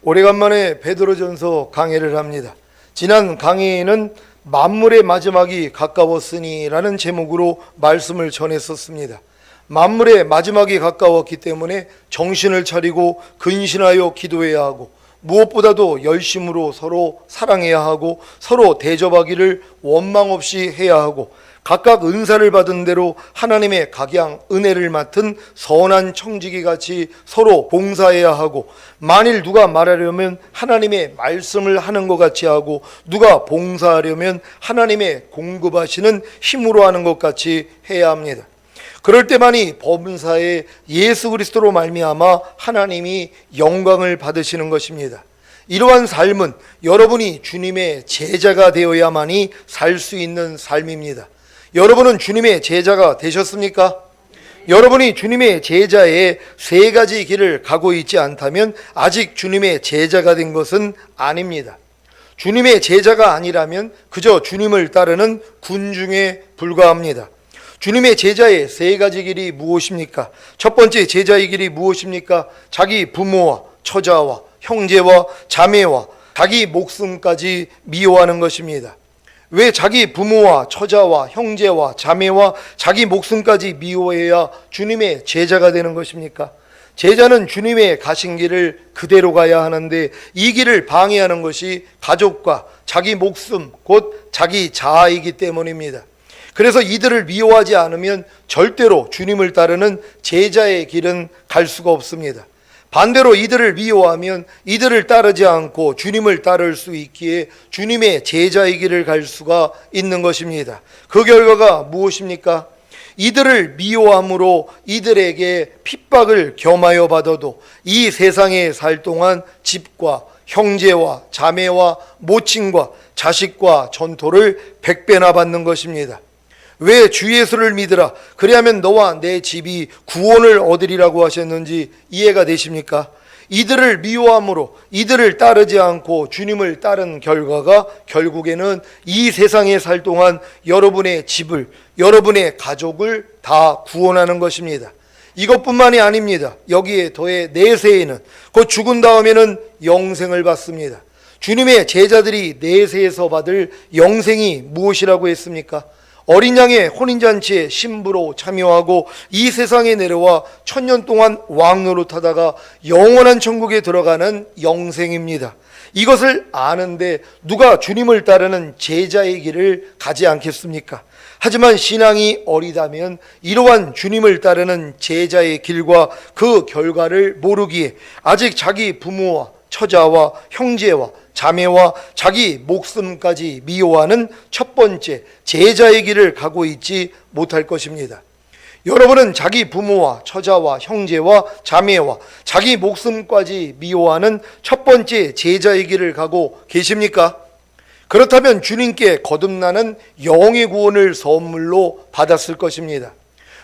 오래간만에 베드로전서 강해를 합니다. 지난 강해에는 만물의 마지막이 가까웠으니 라는 제목으로 말씀을 전했었습니다. 만물의 마지막이 가까웠기 때문에 정신을 차리고 근신하여 기도해야 하고, 무엇보다도 열심으로 서로 사랑해야 하고, 서로 대접하기를 원망 없이 해야 하고, 각각 은사를 받은 대로 하나님의 각양 은혜를 맡은 선한 청지기 같이 서로 봉사해야 하고, 만일 누가 말하려면 하나님의 말씀을 하는 것 같이 하고, 누가 봉사하려면 하나님의 공급하시는 힘으로 하는 것 같이 해야 합니다. 그럴 때만이 범사에 예수 그리스도로 말미암아 하나님이 영광을 받으시는 것입니다. 이러한 삶은 여러분이 주님의 제자가 되어야만이 살 수 있는 삶입니다. 여러분은 주님의 제자가 되셨습니까? 여러분이 주님의 제자의 세 가지 길을 가고 있지 않다면 아직 주님의 제자가 된 것은 아닙니다. 주님의 제자가 아니라면 그저 주님을 따르는 군중에 불과합니다. 주님의 제자의 세 가지 길이 무엇입니까? 첫 번째 제자의 길이 무엇입니까? 자기 부모와 처자와 형제와 자매와 자기 목숨까지 미워하는 것입니다. 왜 자기 부모와 처자와 형제와 자매와 자기 목숨까지 미워해야 주님의 제자가 되는 것입니까? 제자는 주님의 가신 길을 그대로 가야 하는데, 이 길을 방해하는 것이 가족과 자기 목숨, 곧 자기 자아이기 때문입니다. 그래서 이들을 미워하지 않으면 절대로 주님을 따르는 제자의 길은 갈 수가 없습니다. 반대로 이들을 미워하면 이들을 따르지 않고 주님을 따를 수 있기에 주님의 제자의 길을 갈 수가 있는 것입니다. 그 결과가 무엇입니까? 이들을 미워함으로 이들에게 핍박을 겸하여 받아도 이 세상에 살 동안 집과 형제와 자매와 모친과 자식과 전토를 100배나 받는 것입니다. 왜 주 예수를 믿으라, 그리하면 너와 내 집이 구원을 얻으리라고 하셨는지 이해가 되십니까? 이들을 미워함으로 이들을 따르지 않고 주님을 따른 결과가 결국에는 이 세상에 살 동안 여러분의 집을, 여러분의 가족을 다 구원하는 것입니다. 이것뿐만이 아닙니다. 여기에 더해 내세에는, 곧 죽은 다음에는 영생을 받습니다. 주님의 제자들이 내세에서 받을 영생이 무엇이라고 했습니까? 어린 양의 혼인잔치에 신부로 참여하고 이 세상에 내려와 1000년 동안 왕노릇하다가 영원한 천국에 들어가는 영생입니다. 이것을 아는데 누가 주님을 따르는 제자의 길을 가지 않겠습니까? 하지만 신앙이 어리다면 이러한 주님을 따르는 제자의 길과 그 결과를 모르기에 아직 자기 부모와 처자와 형제와 자매와 자기 목숨까지 미워하는 첫 번째 제자의 길을 가고 있지 못할 것입니다. 여러분은 자기 부모와 처자와 형제와 자매와 자기 목숨까지 미워하는 첫 번째 제자의 길을 가고 계십니까? 그렇다면 주님께 거듭나는 영의 구원을 선물로 받았을 것입니다.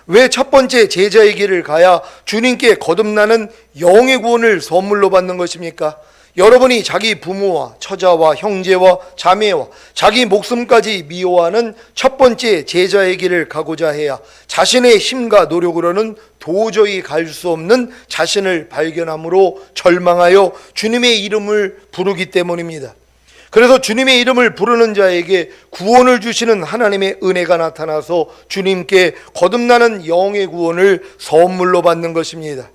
왜 첫 번째 제자의 길을 가야 주님께 거듭나는 영의 구원을 선물로 받는 것입니까? 여러분이 자기 부모와 처자와 형제와 자매와 자기 목숨까지 미워하는 첫 번째 제자의 길을 가고자 해야 자신의 힘과 노력으로는 도저히 갈 수 없는 자신을 발견함으로 절망하여 주님의 이름을 부르기 때문입니다. 그래서 주님의 이름을 부르는 자에게 구원을 주시는 하나님의 은혜가 나타나서 주님께 거듭나는 영의 구원을 선물로 받는 것입니다.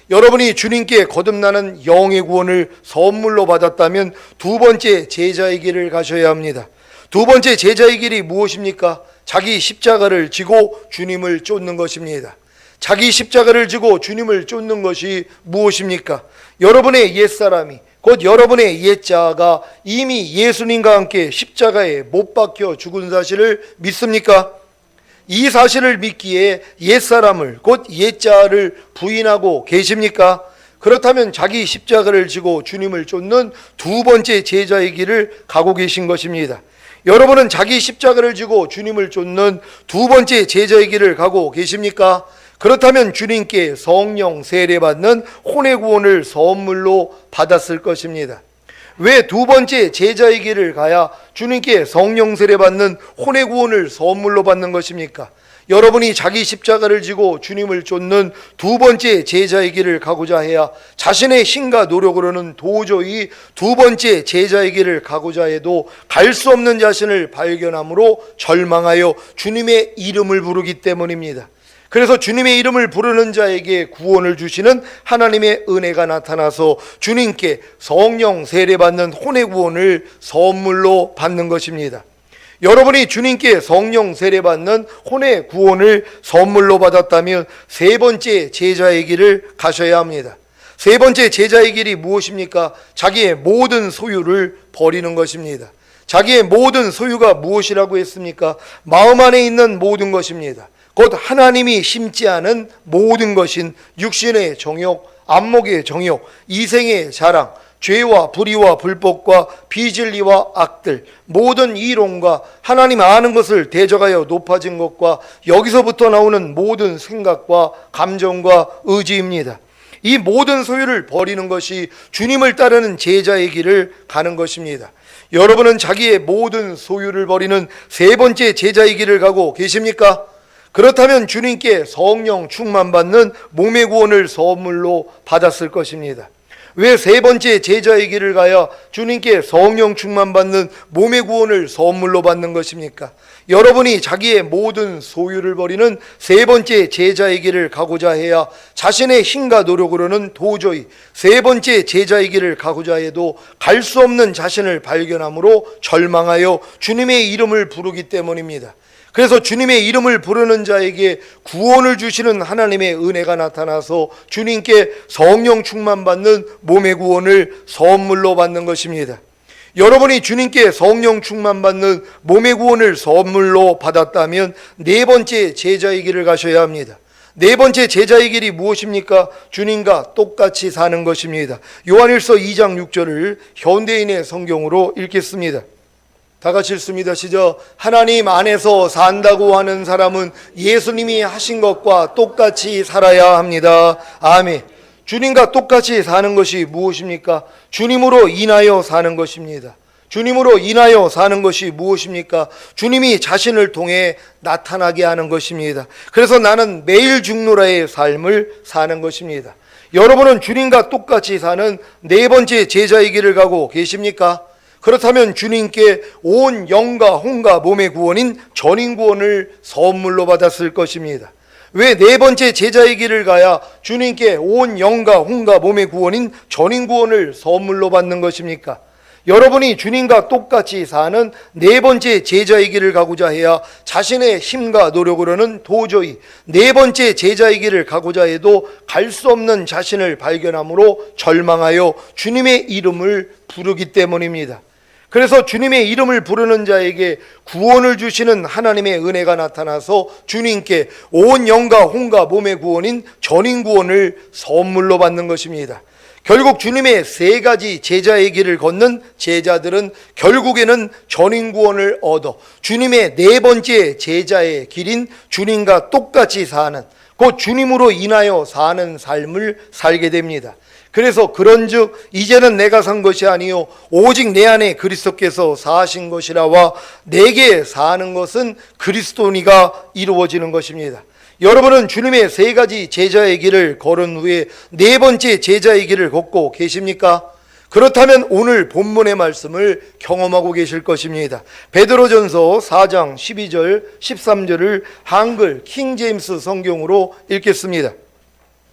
여러분이 주님께 거듭나는 영의 구원을 선물로 받았다면 두 번째 제자의 길을 가셔야 합니다. 두 번째 제자의 길이 무엇입니까? 자기 십자가를 지고 주님을 쫓는 것입니다. 자기 십자가를 지고 주님을 쫓는 것이 무엇입니까? 여러분의 옛사람이, 곧 여러분의 옛자아가 이미 예수님과 함께 십자가에 못 박혀 죽은 사실을 믿습니까? 이 사실을 믿기에 옛사람을, 곧 옛자아를 부인하고 계십니까? 그렇다면 자기 십자가를 지고 주님을 쫓는 두 번째 제자의 길을 가고 계신 것입니다. 여러분은 자기 십자가를 지고 주님을 쫓는 두 번째 제자의 길을 가고 계십니까? 그렇다면 주님께 성령 세례받는 혼의 구원을 선물로 받았을 것입니다. 왜 두 번째 제자의 길을 가야 주님께 성령 세례 받는 혼의 구원을 선물로 받는 것입니까? 여러분이 자기 십자가를 지고 주님을 쫓는 두 번째 제자의 길을 가고자 해야 자신의 힘과 노력으로는 도저히 두 번째 제자의 길을 가고자 해도 갈 수 없는 자신을 발견함으로 절망하여 주님의 이름을 부르기 때문입니다. 그래서 주님의 이름을 부르는 자에게 구원을 주시는 하나님의 은혜가 나타나서 주님께 성령 세례받는 혼의 구원을 선물로 받는 것입니다. 여러분이 주님께 성령 세례받는 혼의 구원을 선물로 받았다면 세 번째 제자의 길을 가셔야 합니다. 세 번째 제자의 길이 무엇입니까? 자기의 모든 소유를 버리는 것입니다. 자기의 모든 소유가 무엇이라고 했습니까? 마음 안에 있는 모든 것입니다. 곧 하나님이 심지 않은 모든 것인 육신의 정욕, 안목의 정욕, 이생의 자랑, 죄와 불의와 불법과 비진리와 악들, 모든 이론과 하나님 아는 것을 대적하여 높아진 것과 여기서부터 나오는 모든 생각과 감정과 의지입니다. 이 모든 소유를 버리는 것이 주님을 따르는 제자의 길을 가는 것입니다. 여러분은 자기의 모든 소유를 버리는 세 번째 제자의 길을 가고 계십니까? 그렇다면 주님께 성령 충만받는 몸의 구원을 선물로 받았을 것입니다. 왜 세 번째 제자의 길을 가야 주님께 성령 충만받는 몸의 구원을 선물로 받는 것입니까? 여러분이 자기의 모든 소유를 버리는 세 번째 제자의 길을 가고자 해야 자신의 힘과 노력으로는 도저히 세 번째 제자의 길을 가고자 해도 갈 수 없는 자신을 발견함으로 절망하여 주님의 이름을 부르기 때문입니다. 그래서 주님의 이름을 부르는 자에게 구원을 주시는 하나님의 은혜가 나타나서 주님께 성령 충만받는 몸의 구원을 선물로 받는 것입니다. 여러분이 주님께 성령 충만받는 몸의 구원을 선물로 받았다면 네 번째 제자의 길을 가셔야 합니다. 네 번째 제자의 길이 무엇입니까? 주님과 똑같이 사는 것입니다. 요한일서 2장 6절을 현대인의 성경으로 읽겠습니다. 다 같이 읽습니다. 시작. 하나님 안에서 산다고 하는 사람은 예수님이 하신 것과 똑같이 살아야 합니다. 아멘. 주님과 똑같이 사는 것이 무엇입니까? 주님으로 인하여 사는 것입니다. 주님으로 인하여 사는 것이 무엇입니까? 주님이 자신을 통해 나타나게 하는 것입니다. 그래서 나는 매일 죽노라의 삶을 사는 것입니다. 여러분은 주님과 똑같이 사는 네 번째 제자의 길을 가고 계십니까? 그렇다면 주님께 온 영과 혼과 몸의 구원인 전인 구원을 선물로 받았을 것입니다. 왜 네 번째 제자의 길을 가야 주님께 온 영과 혼과 몸의 구원인 전인 구원을 선물로 받는 것입니까? 여러분이 주님과 똑같이 사는 네 번째 제자의 길을 가고자 해야 자신의 힘과 노력으로는 도저히 네 번째 제자의 길을 가고자 해도 갈 수 없는 자신을 발견함으로 절망하여 주님의 이름을 부르기 때문입니다. 그래서 주님의 이름을 부르는 자에게 구원을 주시는 하나님의 은혜가 나타나서 주님께 온 영과 혼과 몸의 구원인 전인 구원을 선물로 받는 것입니다. 결국 주님의 세 가지 제자의 길을 걷는 제자들은 결국에는 전인 구원을 얻어 주님의 네 번째 제자의 길인 주님과 똑같이 사는, 곧 주님으로 인하여 사는 삶을 살게 됩니다. 그래서 그런즉 이제는 내가 산 것이 아니요 오직 내 안에 그리스도께서 사신 것이라와 내게 사는 것은 그리스도니가 이루어지는 것입니다. 여러분은 주님의 세 가지 제자의 길을 걸은 후에 네 번째 제자의 길을 걷고 계십니까? 그렇다면 오늘 본문의 말씀을 경험하고 계실 것입니다. 베드로전서 4장 12절 13절을 한글 킹제임스 성경으로 읽겠습니다.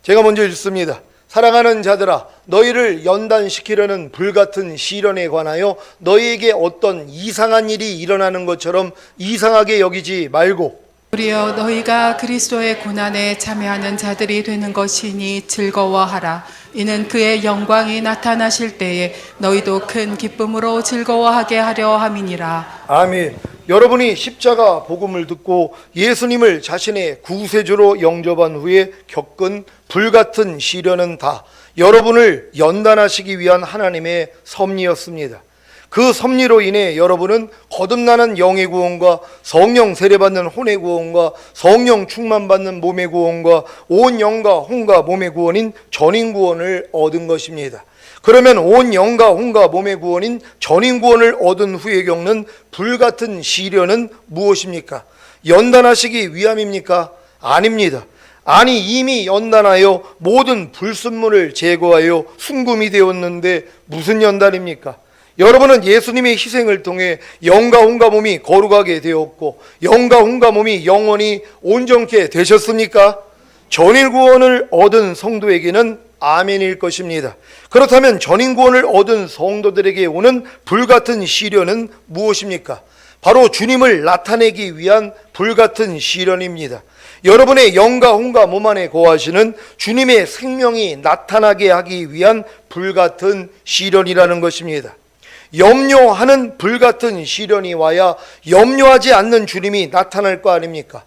제가 먼저 읽습니다. 사랑하는 자들아, 너희를 연단시키려는 불같은 시련에 관하여 너희에게 어떤 이상한 일이 일어나는 것처럼 이상하게 여기지 말고 도리어 너희가 그리스도의 고난에 참여하는 자들이 되는 것이니 즐거워하라. 이는 그의 영광이 나타나실 때에 너희도 큰 기쁨으로 즐거워하게 하려 함이니라. 아멘. 여러분이 십자가 복음을 듣고 예수님을 자신의 구세주로 영접한 후에 겪은 불같은 시련은 다 여러분을 연단하시기 위한 하나님의 섭리였습니다. 그 섭리로 인해 여러분은 거듭나는 영의 구원과 성령 세례받는 혼의 구원과 성령 충만받는 몸의 구원과 온 영과 혼과 몸의 구원인 전인 구원을 얻은 것입니다. 그러면 온 영과 혼과 몸의 구원인 전인 구원을 얻은 후에 겪는 불같은 시련은 무엇입니까? 연단하시기 위함입니까? 아닙니다. 아니, 이미 연단하여 모든 불순물을 제거하여 순금이 되었는데 무슨 연단입니까? 여러분은 예수님의 희생을 통해 영과 혼과 몸이 거룩하게 되었고 영과 혼과 몸이 영원히 온전케 되셨습니까? 전인 구원을 얻은 성도에게는 아멘일 것입니다. 그렇다면 전인 구원을 얻은 성도들에게 오는 불같은 시련은 무엇입니까? 바로 주님을 나타내기 위한 불같은 시련입니다. 여러분의 영과 혼과 몸 안에 거하시는 주님의 생명이 나타나게 하기 위한 불같은 시련이라는 것입니다. 염려하는 불같은 시련이 와야 염려하지 않는 주님이 나타날 거 아닙니까?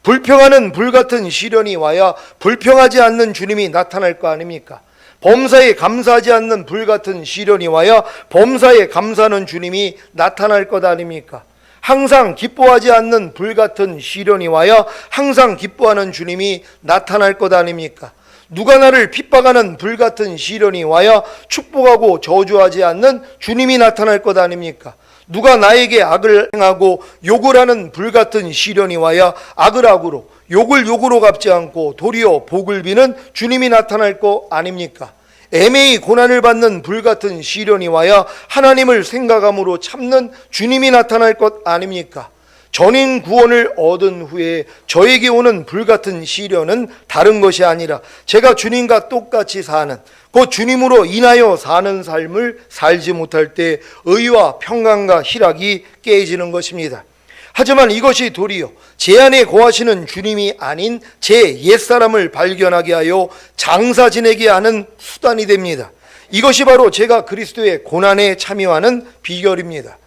불평하는 불같은 시련이 와야 불평하지 않는 주님이 나타날 거 아닙니까? 범사에 감사하지 않는 불같은 시련이 와야 범사에 감사하는 주님이 나타날 것 아닙니까? 항상 기뻐하지 않는 불같은 시련이 와야 항상 기뻐하는 주님이 나타날 것 아닙니까? 누가 나를 핍박하는 불같은 시련이 와야 축복하고 저주하지 않는 주님이 나타날 것 아닙니까? 누가 나에게 악을 행하고 욕을 하는 불같은 시련이 와야 악을 악으로 욕을 욕으로 갚지 않고 도리어 복을 비는 주님이 나타날 것 아닙니까? 애매히 고난을 받는 불같은 시련이 와야 하나님을 생각함으로 참는 주님이 나타날 것 아닙니까? 전인 구원을 얻은 후에 저에게 오는 불같은 시련은 다른 것이 아니라 제가 주님과 똑같이 사는, 곧 주님으로 인하여 사는 삶을 살지 못할 때 의와 평강과 희락이 깨지는 것입니다. 하지만 이것이 도리어 제 안에 거하시는 주님이 아닌 제 옛사람을 발견하게 하여 장사 지내게 하는 수단이 됩니다. 이것이 바로 제가 그리스도의 고난에 참여하는 비결입니다.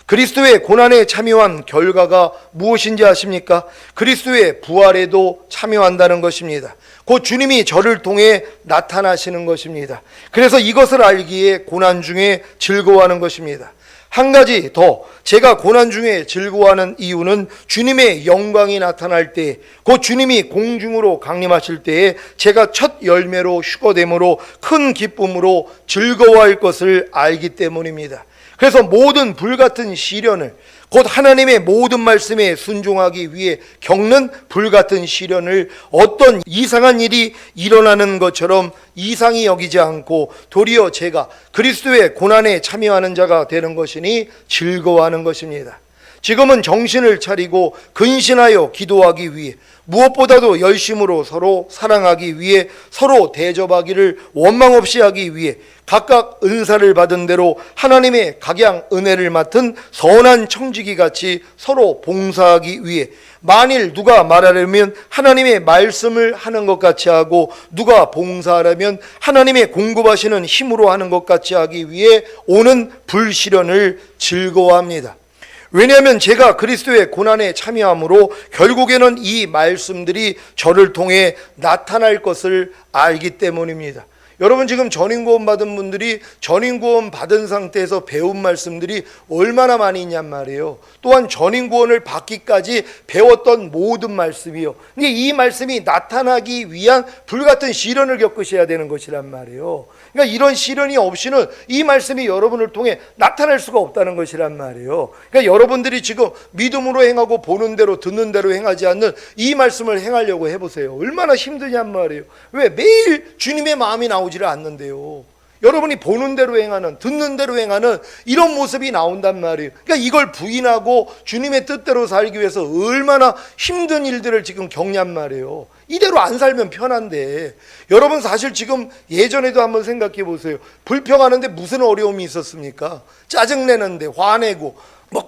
그리스도의 고난에 참여한 결과가 무엇인지 아십니까? 그리스도의 부활에도 참여한다는 것입니다. 곧 주님이 저를 통해 나타나시는 것입니다. 그래서 이것을 알기에 고난 중에 즐거워하는 것입니다. 한 가지 더, 제가 고난 중에 즐거워하는 이유는 주님의 영광이 나타날 때, 곧 주님이 공중으로 강림하실 때에 제가 첫 열매로 휴거됨으로 큰 기쁨으로 즐거워할 것을 알기 때문입니다. 그래서 모든 불같은 시련을, 곧 하나님의 모든 말씀에 순종하기 위해 겪는 불같은 시련을 어떤 이상한 일이 일어나는 것처럼 이상히 여기지 않고 도리어 제가 그리스도의 고난에 참여하는 자가 되는 것이니 즐거워하는 것입니다. 지금은 정신을 차리고 근신하여 기도하기 위해, 무엇보다도 열심으로 서로 사랑하기 위해, 서로 대접하기를 원망 없이 하기 위해 각각 은사를 받은 대로 하나님의 각양 은혜를 맡은 선한 청지기 같이 서로 봉사하기 위해, 만일 누가 말하려면 하나님의 말씀을 하는 것 같이 하고 누가 봉사하려면 하나님의 공급하시는 힘으로 하는 것 같이 하기 위해 오는 불시련을 즐거워합니다. 왜냐하면 제가 그리스도의 고난에 참여함으로 결국에는 이 말씀들이 저를 통해 나타날 것을 알기 때문입니다. 여러분, 지금 전인구원 받은 분들이 전인구원 받은 상태에서 배운 말씀들이 얼마나 많이 있냔 말이에요. 또한 전인구원을 받기까지 배웠던 모든 말씀이요. 근데 이 말씀이 나타나기 위한 불같은 시련을 겪으셔야 되는 것이란 말이에요. 그러니까 이런 시련이 없이는 이 말씀이 여러분을 통해 나타날 수가 없다는 것이란 말이에요. 그러니까 여러분들이 지금 믿음으로 행하고 보는 대로 듣는 대로 행하지 않는 이 말씀을 행하려고 해보세요. 얼마나 힘드냔 말이에요. 왜? 매일 주님의 마음이 나오지를 않는데요. 여러분이 보는 대로 행하는, 듣는 대로 행하는 이런 모습이 나온단 말이에요. 그러니까 이걸 부인하고 주님의 뜻대로 살기 위해서 얼마나 힘든 일들을 지금 겪냔 말이에요. 이대로 안 살면 편한데, 여러분 사실 지금 예전에도 한번 생각해 보세요. 불평하는데 무슨 어려움이 있었습니까? 짜증내는데, 화내고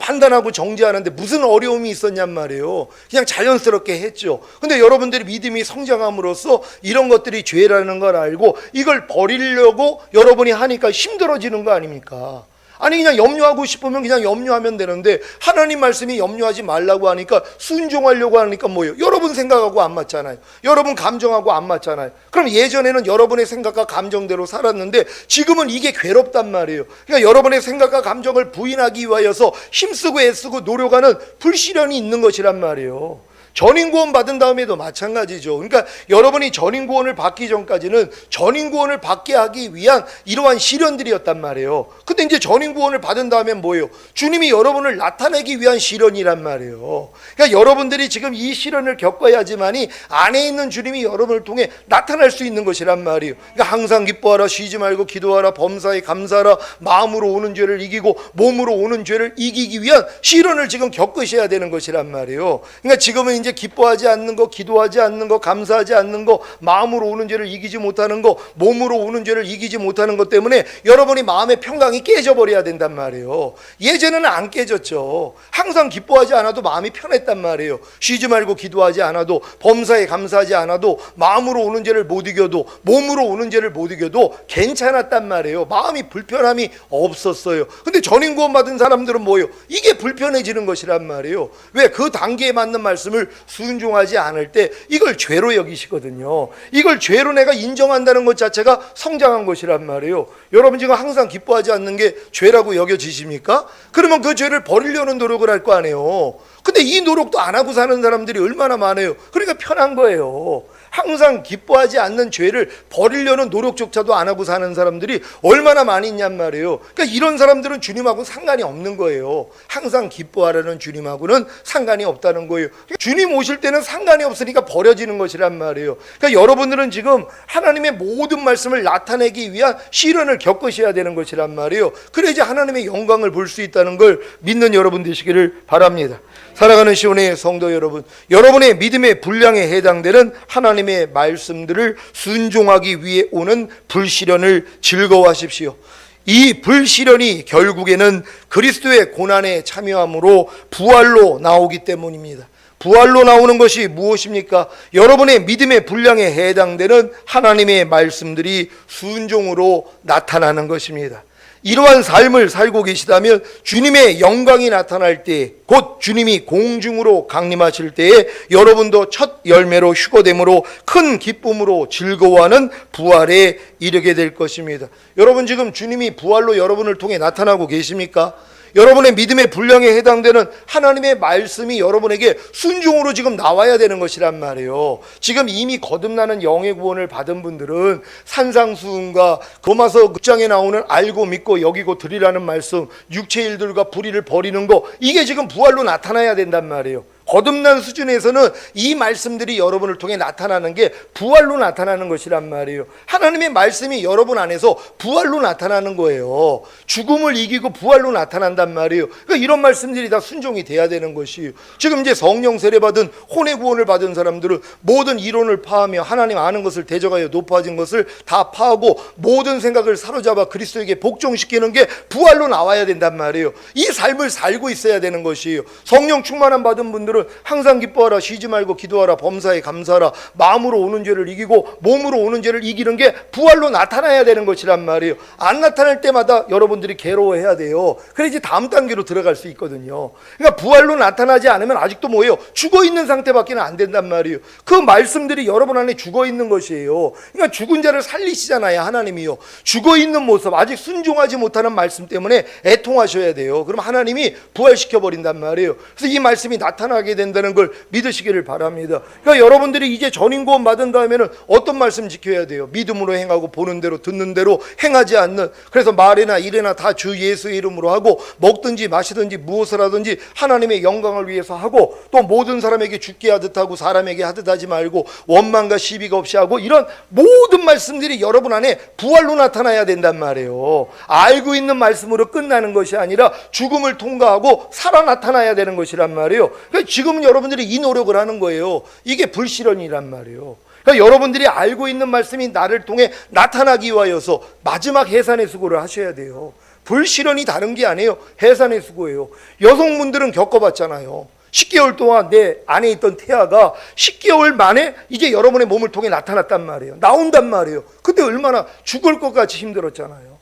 판단하고 정죄하는데 무슨 어려움이 있었냔 말이에요. 그냥 자연스럽게 했죠. 근데 여러분들이 믿음이 성장함으로써 이런 것들이 죄라는 걸 알고 이걸 버리려고 여러분이 하니까 힘들어지는 거 아닙니까? 아니, 그냥 염려하고 싶으면 그냥 염려하면 되는데 하나님 말씀이 염려하지 말라고 하니까 순종하려고 하니까 뭐예요? 여러분 생각하고 안 맞잖아요. 여러분 감정하고 안 맞잖아요. 그럼 예전에는 여러분의 생각과 감정대로 살았는데 지금은 이게 괴롭단 말이에요. 그러니까 여러분의 생각과 감정을 부인하기 위하여서 힘쓰고 애쓰고 노력하는 불시련이 있는 것이란 말이에요. 전인구원 받은 다음에도 마찬가지죠. 그러니까 여러분이 전인구원을 받기 전까지는 전인구원을 받게 하기 위한 이러한 시련들이었단 말이에요. 근데 이제 전인구원을 받은 다음엔 뭐예요? 주님이 여러분을 나타내기 위한 시련이란 말이에요. 그러니까 여러분들이 지금 이 시련을 겪어야지만이 안에 있는 주님이 여러분을 통해 나타날 수 있는 것이란 말이에요. 그러니까 항상 기뻐하라, 쉬지 말고 기도하라, 범사에 감사하라, 마음으로 오는 죄를 이기고 몸으로 오는 죄를 이기기 위한 시련을 지금 겪으셔야 되는 것이란 말이에요. 그러니까 지금은 이제 기뻐하지 않는 거, 기도하지 않는 거, 감사하지 않는 거, 마음으로 오는 죄를 이기지 못하는 거, 몸으로 오는 죄를 이기지 못하는 것 때문에 여러분이 마음의 평강이 깨져버려야 된단 말이에요. 예전에는 안 깨졌죠. 항상 기뻐하지 않아도 마음이 편했단 말이에요. 쉬지 말고 기도하지 않아도, 범사에 감사하지 않아도, 마음으로 오는 죄를 못 이겨도, 몸으로 오는 죄를 못 이겨도 괜찮았단 말이에요. 마음이 불편함이 없었어요. 근데 전인구원 받은 사람들은 뭐예요? 이게 불편해지는 것이란 말이에요. 왜? 그 단계에 맞는 말씀을 순종하지 않을 때 이걸 죄로 여기시거든요. 이걸 죄로 내가 인정한다는 것 자체가 성장한 것이란 말이에요. 여러분 지금 항상 기뻐하지 않는 게 죄라고 여겨지십니까? 그러면 그 죄를 버리려는 노력을 할 거 아니에요. 근데 이 노력도 안 하고 사는 사람들이 얼마나 많아요. 그러니까 편한 거예요. 항상 기뻐하지 않는 죄를 버리려는 노력조차도 안 하고 사는 사람들이 얼마나 많이 있냔 말이에요. 그러니까 이런 사람들은 주님하고는 상관이 없는 거예요. 항상 기뻐하라는 주님하고는 상관이 없다는 거예요. 주님 오실 때는 상관이 없으니까 버려지는 것이란 말이에요. 그러니까 여러분들은 지금 하나님의 모든 말씀을 나타내기 위한 시련을 겪으셔야 되는 것이란 말이에요. 그래야지 하나님의 영광을 볼 수 있다는 걸 믿는 여러분 되시기를 바랍니다. 살아가는 시온의 성도 여러분, 여러분의 믿음의 분량에 해당되는 하나님의 말씀들을 순종하기 위해 오는 불시련을 즐거워하십시오. 이 불시련이 결국에는 그리스도의 고난에 참여함으로 부활로 나오기 때문입니다. 부활로 나오는 것이 무엇입니까? 여러분의 믿음의 분량에 해당되는 하나님의 말씀들이 순종으로 나타나는 것입니다. 이러한 삶을 살고 계시다면 주님의 영광이 나타날 때, 곧 주님이 공중으로 강림하실 때에 여러분도 첫 열매로 휴거됨으로 큰 기쁨으로 즐거워하는 부활에 이르게 될 것입니다. 여러분 지금 주님이 부활로 여러분을 통해 나타나고 계십니까? 여러분의 믿음의 분량에 해당되는 하나님의 말씀이 여러분에게 순종으로 지금 나와야 되는 것이란 말이에요. 지금 이미 거듭나는 영의 구원을 받은 분들은 산상수훈과 로마서 6장에 나오는 알고 믿고 여기고 드리라는 말씀, 육체의 일들과 불의를 버리는 거, 이게 지금 부활로 나타나야 된단 말이에요. 거듭난 수준에서는 이 말씀들이 여러분을 통해 나타나는 게 부활로 나타나는 것이란 말이에요. 하나님의 말씀이 여러분 안에서 부활로 나타나는 거예요. 죽음을 이기고 부활로 나타난단 말이에요. 그러니까 이런 말씀들이 다 순종이 돼야 되는 것이에요. 지금 이제 성령 세례 받은 혼의 구원을 받은 사람들은 모든 이론을 파하며 하나님 아는 것을 대적하여 높아진 것을 다 파하고 모든 생각을 사로잡아 그리스도에게 복종시키는 게 부활로 나와야 된단 말이에요. 이 삶을 살고 있어야 되는 것이에요. 성령 충만함 받은 분들은 항상 기뻐하라, 쉬지 말고 기도하라, 범사에 감사하라, 마음으로 오는 죄를 이기고 몸으로 오는 죄를 이기는 게 부활로 나타나야 되는 것이란 말이에요. 안 나타날 때마다 여러분들이 괴로워해야 돼요. 그래야지 다음 단계로 들어갈 수 있거든요. 그러니까 부활로 나타나지 않으면 아직도 뭐예요? 죽어있는 상태밖에 안 된단 말이에요. 그 말씀들이 여러분 안에 죽어있는 것이에요. 그러니까 죽은 자를 살리시잖아요, 하나님이요. 죽어있는 모습, 아직 순종하지 못하는 말씀 때문에 애통하셔야 돼요. 그럼 하나님이 부활시켜버린단 말이에요. 그래서 이 말씀이 나타나게 된다는 걸 믿으시기를 바랍니다. 그러니까 여러분들이 이제 전인구원 받은 다음에는 어떤 말씀 지켜야 돼요? 믿음으로 행하고 보는 대로 듣는 대로 행하지 않는, 그래서 말이나 일이나 다 주 예수의 이름으로 하고 먹든지 마시든지 무엇을 하든지 하나님의 영광을 위해서 하고, 또 모든 사람에게 죽게 하듯 하고 사람에게 하듯 하지 말고 원망과 시비가 없이 하고, 이런 모든 말씀들이 여러분 안에 부활로 나타나야 된단 말이에요. 알고 있는 말씀으로 끝나는 것이 아니라 죽음을 통과하고 살아 나타나야 되는 것이란 말이에요. 그러니까 지금은 여러분들이 이 노력을 하는 거예요. 이게 불시련이란 말이에요. 그러니까 여러분들이 알고 있는 말씀이 나를 통해 나타나기 위하여서 마지막 해산의 수고를 하셔야 돼요. 불시련이 다른 게 아니에요. 해산의 수고예요. 여성분들은 겪어봤잖아요. 10개월 동안 내 안에 있던 태아가 10개월 만에 이제 여러분의 몸을 통해 나타났단 말이에요. 나온단 말이에요. 그때 얼마나 죽을 것 같이 힘들었잖아요.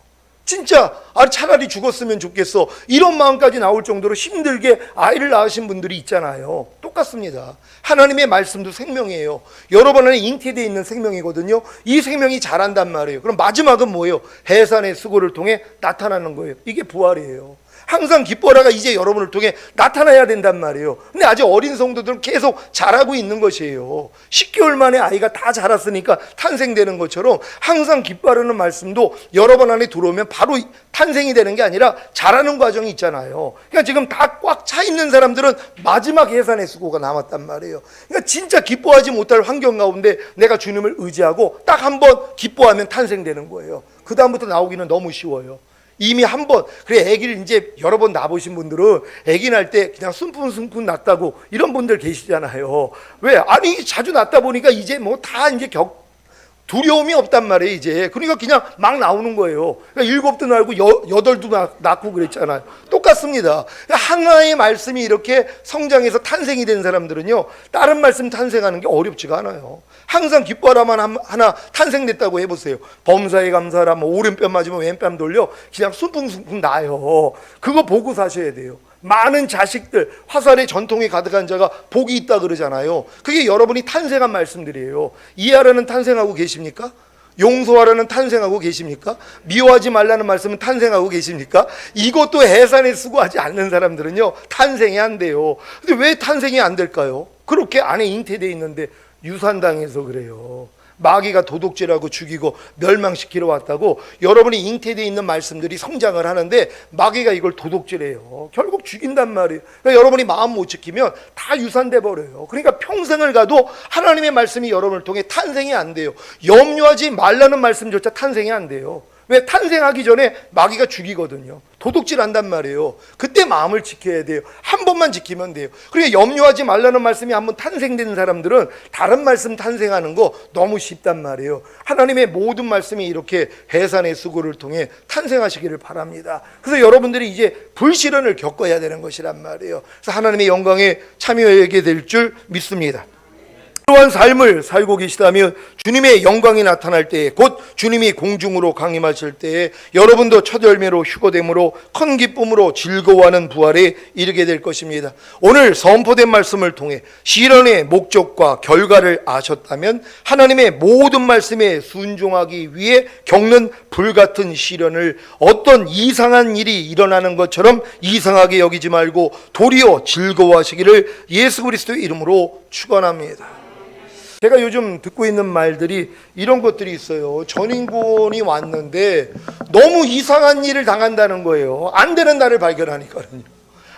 진짜 차라리 죽었으면 좋겠어, 이런 마음까지 나올 정도로 힘들게 아이를 낳으신 분들이 있잖아요. 똑같습니다. 하나님의 말씀도 생명이에요. 여러 번 안에 잉태되어 있는 생명이거든요. 이 생명이 자란단 말이에요. 그럼 마지막은 뭐예요? 해산의 수고를 통해 나타나는 거예요. 이게 부활이에요. 항상 기뻐라가 이제 여러분을 통해 나타나야 된단 말이에요. 근데 아직 어린 성도들은 계속 자라고 있는 것이에요. 10개월 만에 아이가 다 자랐으니까 탄생되는 것처럼 항상 기뻐하라는 말씀도 여러 번 안에 들어오면 바로 탄생이 되는 게 아니라 자라는 과정이 있잖아요. 그러니까 지금 다 꽉 차 있는 사람들은 마지막 해산의 수고가 남았단 말이에요. 그러니까 진짜 기뻐하지 못할 환경 가운데 내가 주님을 의지하고 딱 한 번 기뻐하면 탄생되는 거예요. 그 다음부터 나오기는 너무 쉬워요. 이미 한 번, 그래, 아기를 이제 여러 번 낳아보신 분들은 아기 낳을 때 그냥 숨뿐숨뿐 낳았다고 이런 분들 계시잖아요. 왜? 아니, 자주 낳다 보니까 이제 뭐 다 이제 두려움이 없단 말이에요, 이제. 그러니까 그냥 막 나오는 거예요. 그러니까 7도 낳고 8도 낳고 그랬잖아요. 똑같습니다. 하나의 말씀이 이렇게 성장해서 탄생이 된 사람들은요, 다른 말씀 탄생하는 게 어렵지가 않아요. 항상 기뻐하라만 하나 탄생됐다고 해보세요. 범사에 감사하라, 뭐 오른뺨 맞으면 왼뺨 돌려, 그냥 순풍순풍 나요. 그거 보고 사셔야 돼요. 많은 자식들, 화살의 전통이 가득한 자가 복이 있다 그러잖아요. 그게 여러분이 탄생한 말씀들이에요. 이해하라는 탄생하고 계십니까? 용서하라는 탄생하고 계십니까? 미워하지 말라는 말씀은 탄생하고 계십니까? 이것도 해산에 수고하지 않는 사람들은요, 탄생이 안 돼요. 근데 왜 탄생이 안 될까요? 그렇게 안에 잉태되어 있는데 유산당해서 그래요. 마귀가 도둑질하고 죽이고 멸망시키러 왔다고 여러분이 잉태되어 있는 말씀들이 성장을 하는데 마귀가 이걸 도둑질해요. 결국 죽인단 말이에요. 그러니까 여러분이 마음 못 지키면 다 유산돼 버려요. 그러니까 평생을 가도 하나님의 말씀이 여러분을 통해 탄생이 안 돼요. 염려하지 말라는 말씀조차 탄생이 안 돼요. 왜? 탄생하기 전에 마귀가 죽이거든요. 도둑질 한단 말이에요. 그때 마음을 지켜야 돼요. 한 번만 지키면 돼요. 그러니까 염려하지 말라는 말씀이 한번 탄생된 사람들은 다른 말씀 탄생하는 거 너무 쉽단 말이에요. 하나님의 모든 말씀이 이렇게 해산의 수고를 통해 탄생하시기를 바랍니다. 그래서 여러분들이 이제 불시련을 겪어야 되는 것이란 말이에요. 그래서 하나님의 영광에 참여하게 될 줄 믿습니다. 그러한 삶을 살고 계시다면 주님의 영광이 나타날 때에, 곧 주님이 공중으로 강림하실 때에 여러분도 첫 열매로 휴거됨으로 큰 기쁨으로 즐거워하는 부활에 이르게 될 것입니다. 오늘 선포된 말씀을 통해 시련의 목적과 결과를 아셨다면 하나님의 모든 말씀에 순종하기 위해 겪는 불같은 시련을 어떤 이상한 일이 일어나는 것처럼 이상하게 여기지 말고 도리어 즐거워하시기를 예수 그리스도의 이름으로 축원합니다. 제가 요즘 듣고 있는 말들이 이런 것들이 있어요. 전인권이 왔는데 너무 이상한 일을 당한다는 거예요. 안 되는 나를 발견하니까요.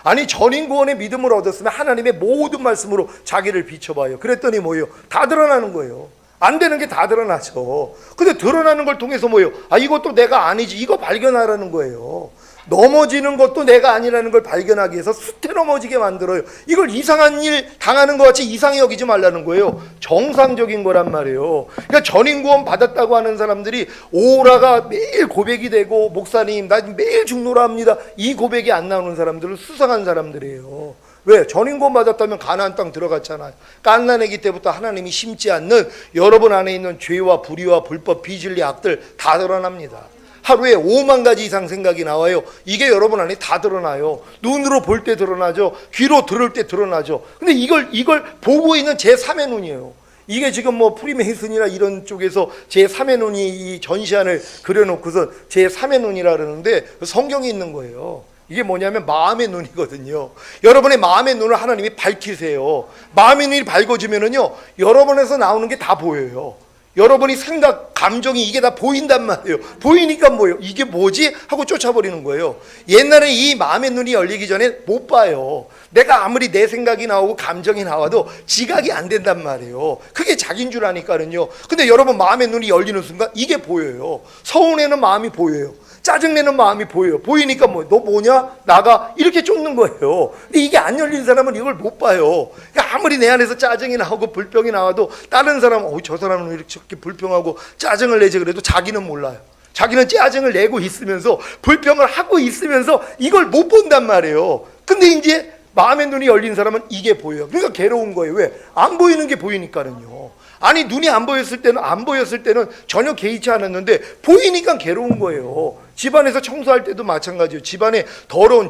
아니, 전인권의 믿음을 얻었으면 하나님의 모든 말씀으로 자기를 비춰봐요. 그랬더니 뭐예요? 다 드러나는 거예요. 안 되는 게 다 드러나죠. 근데 드러나는 걸 통해서 뭐예요? 아, 이것도 내가 아니지, 이거 발견하라는 거예요. 넘어지는 것도 내가 아니라는 걸 발견하기 위해서 수태 넘어지게 만들어요. 이걸 이상한 일 당하는 것 같이 이상히 여기지 말라는 거예요. 정상적인 거란 말이에요. 그러니까 전인구원 받았다고 하는 사람들이 오라가 매일 고백이 되고, 목사님 나 매일 죽노라 합니다, 이 고백이 안 나오는 사람들은 수상한 사람들이에요. 왜? 전인권 받았다면 가나안 땅 들어갔잖아요. 갓난아기 때부터 하나님이 심지 않는 여러분 안에 있는 죄와 불의와 불법, 비진리, 악들 다 드러납니다. 하루에 5만 가지 이상 생각이 나와요. 이게 여러분 안에 다 드러나요. 눈으로 볼 때 드러나죠. 귀로 들을 때 드러나죠. 근데 이걸 보고 있는 제3의 눈이에요. 이게 지금 뭐 프리메이슨이나 이런 쪽에서 제3의 눈이 이 전시안을 그려놓고서 제3의 눈이라 그러는데 성경에 있는 거예요. 이게 뭐냐면 마음의 눈이거든요. 여러분의 마음의 눈을 하나님이 밝히세요. 마음의 눈이 밝아지면은요, 여러분에서 나오는 게 다 보여요. 여러분이 생각, 감정이 이게 다 보인단 말이에요. 보이니까 뭐예요? 이게 뭐지? 하고 쫓아버리는 거예요. 옛날에 이 마음의 눈이 열리기 전에 못 봐요. 내가 아무리 내 생각이 나오고 감정이 나와도 지각이 안 된단 말이에요. 그게 자기인 줄 아니까는요. 근데 여러분 마음의 눈이 열리는 순간 이게 보여요. 서운해는 마음이 보여요. 짜증내는 마음이 보여요. 보이니까 뭐, 너 뭐냐? 나가. 이렇게 쫓는 거예요. 근데 이게 안 열린 사람은 이걸 못 봐요. 그러니까 아무리 내 안에서 짜증이 나오고 불평이 나와도 다른 사람은 저 사람은 왜 이렇게 불평하고 짜증을 내지 그래도 자기는 몰라요. 자기는 짜증을 내고 있으면서 불평을 하고 있으면서 이걸 못 본단 말이에요. 근데 이제 마음의 눈이 열린 사람은 이게 보여요. 그러니까 괴로운 거예요. 왜? 안 보이는 게 보이니까는요. 아니 눈이 안 보였을 때는 전혀 개의치 않았는데 보이니까 괴로운 거예요. 집안에서 청소할 때도 마찬가지예요. 집안에 더러운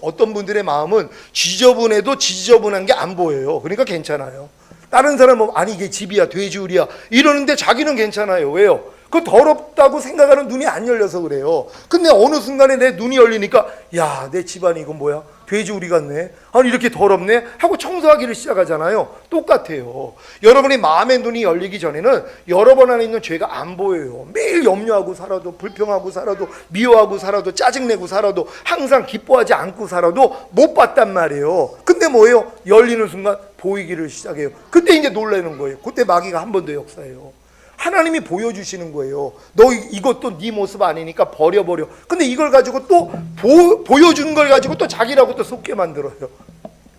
어떤 분들의 마음은 지저분해도 지저분한 게 안 보여요. 그러니까 괜찮아요. 다른 사람은 아니 이게 집이야 돼지우리야 이러는데 자기는 괜찮아요. 왜요? 그 더럽다고 생각하는 눈이 안 열려서 그래요. 근데 어느 순간에 내 눈이 열리니까 야, 내 집안이 이건 뭐야? 돼지우리 같네. 아니 이렇게 더럽네 하고 청소하기를 시작하잖아요. 똑같아요. 여러분의 마음의 눈이 열리기 전에는 여러분 안에 있는 죄가 안 보여요. 매일 염려하고 살아도, 불평하고 살아도, 미워하고 살아도, 짜증내고 살아도, 항상 기뻐하지 않고 살아도 못 봤단 말이에요. 근데 뭐예요? 열리는 순간 보이기를 시작해요. 그때 이제 놀라는 거예요. 그때 마귀가 한 번 더 역사해요. 하나님이 보여주시는 거예요. 너 이것도 네 모습 아니니까 버려버려. 근데 이걸 가지고 또 보여준 걸 가지고 또 자기라고 또 속게 만들어요.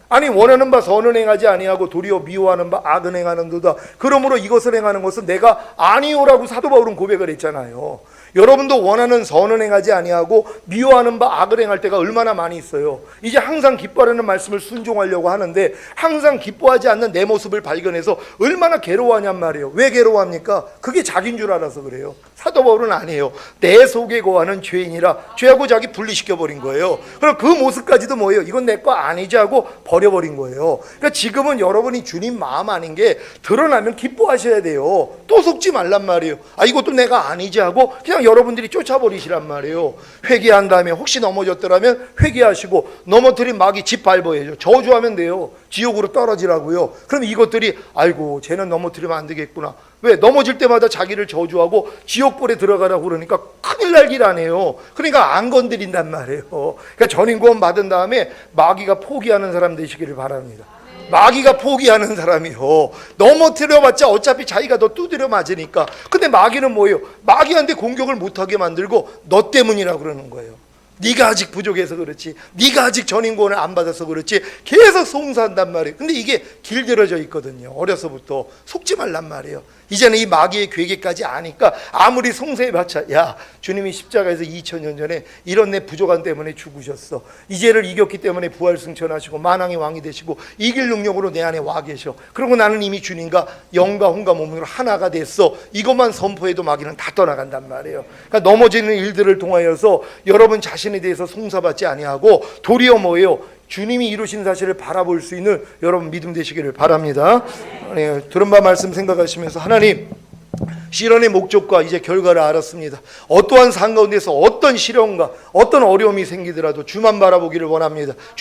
아니 원하는 바 선은 행하지 아니하고 도리어 미워하는 바 악은 행하는도다. 그러므로 이것을 행하는 것은 내가 아니오라고 사도 바울은 고백을 했잖아요. 여러분도 원하는 선은 행하지 아니하고 미워하는 바 악을 행할 때가 얼마나 많이 있어요. 이제 항상 기뻐하는 말씀을 순종하려고 하는데 항상 기뻐하지 않는 내 모습을 발견해서 얼마나 괴로워하냔 말이에요. 왜 괴로워합니까? 그게 자기인 줄 알아서 그래요. 사도 바울은 아니에요. 내 속에 거하는 죄인이라 죄하고 자기 분리시켜버린 거예요. 그럼 그 모습까지도 뭐예요? 이건 내 거 아니지 하고 버려버린 거예요. 그러니까 지금은 여러분이 주님 마음 아닌 게 드러나면 기뻐하셔야 돼요. 또 속지 말란 말이에요. 아 이것도 내가 아니지 하고 그냥 여러분들이 쫓아버리시란 말이에요. 회개한 다음에 혹시 넘어졌더라면 회개하시고 넘어뜨린 마귀 집 밟아야죠. 저주하면 돼요. 지옥으로 떨어지라고요. 그럼 이것들이 아이고 쟤는 넘어뜨리면 안 되겠구나. 왜? 넘어질 때마다 자기를 저주하고 지옥불에 들어가라고 그러니까 큰일 날 길 안 해요. 그러니까 안 건드린단 말이에요. 그러니까 전인구원 받은 다음에 마귀가 포기하는 사람 되시기를 바랍니다. 마귀가 포기하는 사람이요. 넘어뜨려봤자 어차피 자기가 더 두드려 맞으니까. 근데 마귀는 뭐예요? 마귀한테 공격을 못하게 만들고 너 때문이라고 그러는 거예요. 네가 아직 부족해서 그렇지, 네가 아직 전인구원을 안 받아서 그렇지 계속 송사한단 말이에요. 근데 이게 길들여져 있거든요. 어려서부터 속지 말란 말이에요. 이제는 이 마귀의 괴계까지 아니까 아무리 송사해봤자 야 주님이 십자가에서 2000년 전에 이런 내 부족한 때문에 죽으셨어. 이 죄를 이겼기 때문에 부활승천하시고 만왕의 왕이 되시고 이길 능력으로 내 안에 와 계셔. 그리고 나는 이미 주님과 영과 혼과 몸으로 하나가 됐어. 이것만 선포해도 마귀는 다 떠나간단 말이에요. 그러니까 넘어지는 일들을 통하여서 여러분 자신에 대해서 송사받지 아니하고 도리어 뭐예요? 주님이 이루신 사실을 바라볼 수 있는 여러분 믿음 되시기를 바랍니다. 들은 바 말씀 생각하시면서 하나님 시련의 목적과 이제 결과를 알았습니다. 어떠한 상 가운데서 어떤 시련과 어떤 어려움이 생기더라도 주만 바라보기를 원합니다.